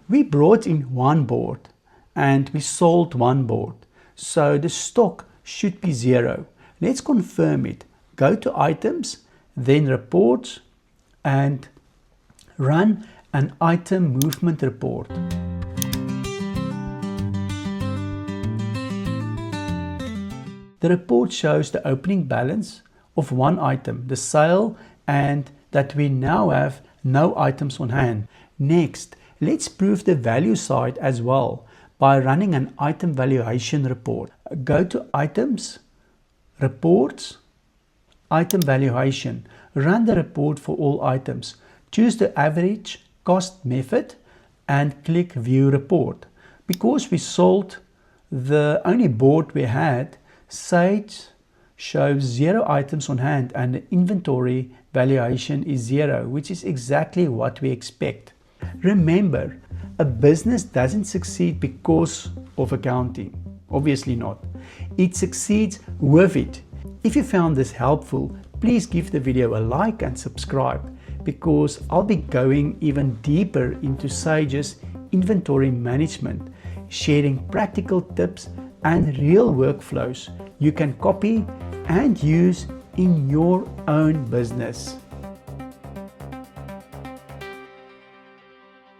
We brought in one board and we sold one board. So the stock should be 0. Let's confirm it. Go to items, then reports, and run an item movement report. The report shows the opening balance of one item, the sale, and that we now have no items on hand. Next, let's prove the value side as well by running an item valuation report. Go to items, reports, item valuation. Run the report for all items. Choose the average cost method and click view report. Because we sold the only board we had, Sage shows 0 items on hand and the inventory valuation is 0, which is exactly what we expect. Remember, a business doesn't succeed because of accounting. Obviously not. It succeeds with it. If you found this helpful, please give the video a like and subscribe, because I'll be going even deeper into Sage's inventory management, sharing practical tips and real workflows you can copy and use in your own business.